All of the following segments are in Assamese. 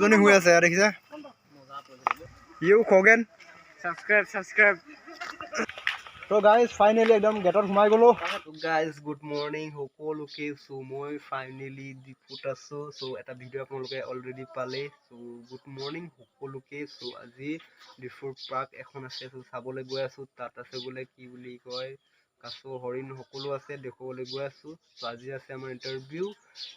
দুজনী শুই আছে দেখিছা ইউ খগেন subscribe তো গাইজ ফাইনেলি একদম গেটত সোমাই গ'লো গাইজ গুড মৰ্ণিং সকলোকে চ' মই ফাইনেলি ডিপুত আছোঁ চ' এটা ভিডিঅ' আপোনালোকে অলৰেডি পালে চ' গুড মৰ্ণিং সকলোকে চ' আজি ডিপুৰ পাৰ্ক এখন আছে চ' চাবলৈ গৈ আছোঁ তাত আছে বোলে কি বুলি কয় কাছ হৰিণ সকলো আছে দেখুৱাবলৈ গৈ আছোঁ চ' আজি আছে আমাৰ ইণ্টাৰভিউ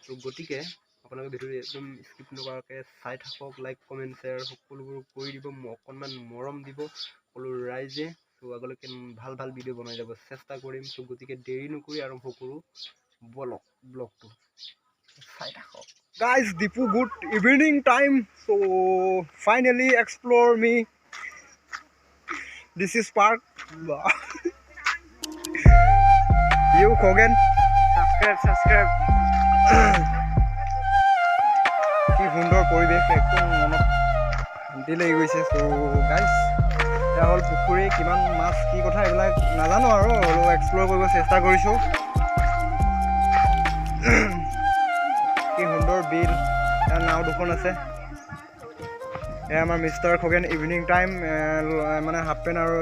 চ' গতিকে আপোনালোকে ভিডিঅ'টো একদম স্কিপ নকৰাকৈ চাই থাকক লাইক কমেণ্ট শ্বেয়াৰ সকলোবোৰ কৰি দিব অকণমান মৰম দিব সকলো ৰাইজে চ' আগলৈকে ভাল ভাল ভিডিঅ' বনাই যাব চেষ্টা কৰিম চ' গতিকে দেৰি নকৰি আৰম্ভ কৰোঁ ব্লগটো চাই থাকক guys Dipu good evening time চ' ফাইনেলি এক্সপ্ল'ৰ মি this is park you Khagen subscribe কি সুন্দৰ পৰিৱেশ একদম মনত শান্তি লাগি গৈছে চ' গাইজ এতিয়া হ'ল পুখুৰী কিমান মাছ কি কথা এইবিলাক নাজানো আৰু অলপ এক্সপ্ল'ৰ কৰিব চেষ্টা কৰিছোঁ কি সুন্দৰ বিল ইয়াৰ নাও দুখন আছে এয়া আমাৰ মিষ্টাৰ খগেন ইভিনিং টাইম মানে হাফ পেণ্ট আৰু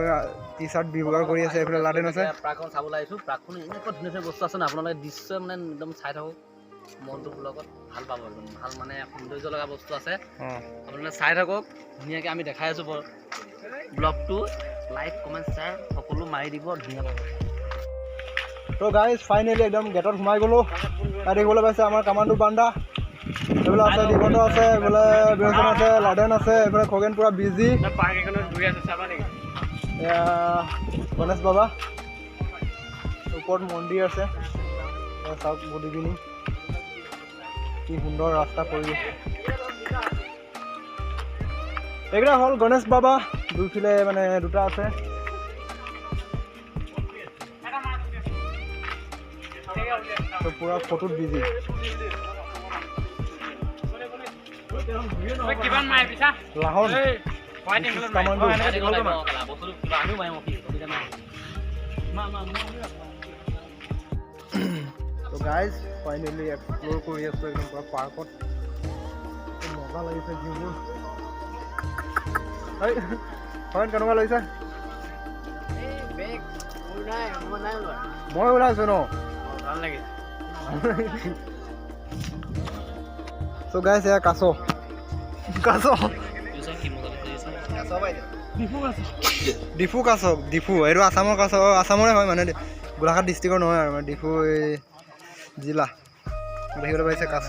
টি চাৰ্ট ব্যৱহাৰ কৰি আছে এইফালে লাডেন আছে প্ৰাকখন চাবলৈ আহিছোঁ প্ৰাকখন এনেকুৱা ধুনীয়া ধুনীয়া বস্তু আছে ন আপোনালোকে দৃশ্য মানে একদম চাই থাকক মনটো লগত ভাল পাব একদম ভাল মানে সৌন্দৰ্য লগা বস্তু আছে আপোনালোকে চাই থাকক ধুনীয়াকৈ আমি দেখাই আছোঁ ব্লগটো লাইক কমেণ্ট শ্বেয়াৰ সকলো মাৰি দিব ধুনীয়া পাব তো গাইজ ফাইনেলি একদম গেটত সোমাই গ'লোঁ তাত দেখিবলৈ পাইছে আমাৰ কামাণ্ডো বান্দা এইফালে আছে দিগন্ত আছে এইফালে বিৰঞ্জন আছে লাডেন আছে এইফালে খগেন পূৰা বিজি এয়া গণেশ বাবা ওপৰত মন্দিৰ আছে চাওক গুড ইভিনিং কি সুন্দৰ ৰাস্তা পৰিৱেশ এইকেইটা হ'ল গণেশ বাবা দুইফালে মানে দুটা আছে পুৰা ফটোত বিজি লাহন তো গাইজ ফাইনেলি এক্সপ্ল'ৰ কৰি আছোঁ একদম পুৰা পাৰ্কত মজা লাগিছে যিবোৰ হয় কেনেকুৱা লাগিছে মই ওলাইছোঁ ন ভাল লাগে চ' গাইজ এয়া কাছ ডিফু কাছ ডিফু এইটো আছামৰ কাছ আছামৰে হয় মানে গোলাঘাট ডিষ্ট্ৰিক্টৰ নহয় আৰু মানে ডিফু এই জিলা দেখিবলৈ পাইছে কাছ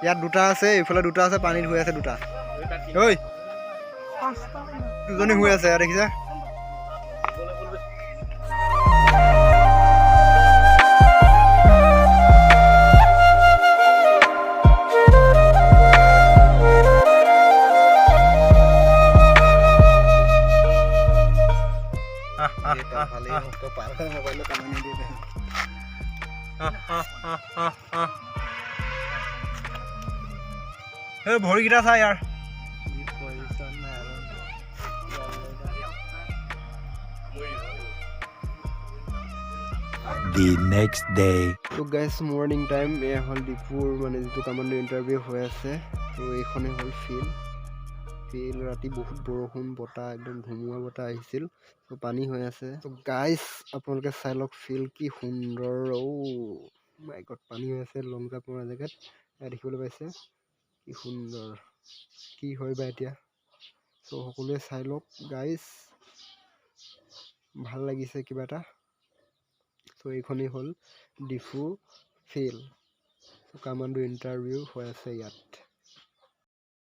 ইয়াত দুটা আছে এইফালে দুটা আছে পানীত শুই আছে দুটা ঐ দুজনী শুই আছে ইয়াত দেখিছা ভৰিকেইটা চা ইয়াৰ The next day. তো গাইজ মৰ্ণিং টাইম এয়া হ'ল ডিপুৰ মানে যিটো কামাণ্ডো ইণ্টাৰভিউ হৈ আছে তো এইখনেই হ'ল ফিল্ড ৰাতি বহুত বৰষুণ বতাহ একদম ধুমুহা বতাহ আহিছিল তো পানী হৈ আছে তো গাইজ আপোনালোকে চাই লওক ফিল্ড কি সুন্দৰ মাই গড পানী হৈ আছে লং জাপ মৰা জেগাত দেখিবলৈ পাইছে কি সুন্দৰ কি হয় বা এতিয়া চ' সকলোৱে চাই লওক গাইজ ভাল লাগিছে কিবা এটা চ' এইখনেই হ'ল ডিফু ফিল্ড কামাণ্ডো ইণ্টাৰভিউ হৈ আছে ইয়াত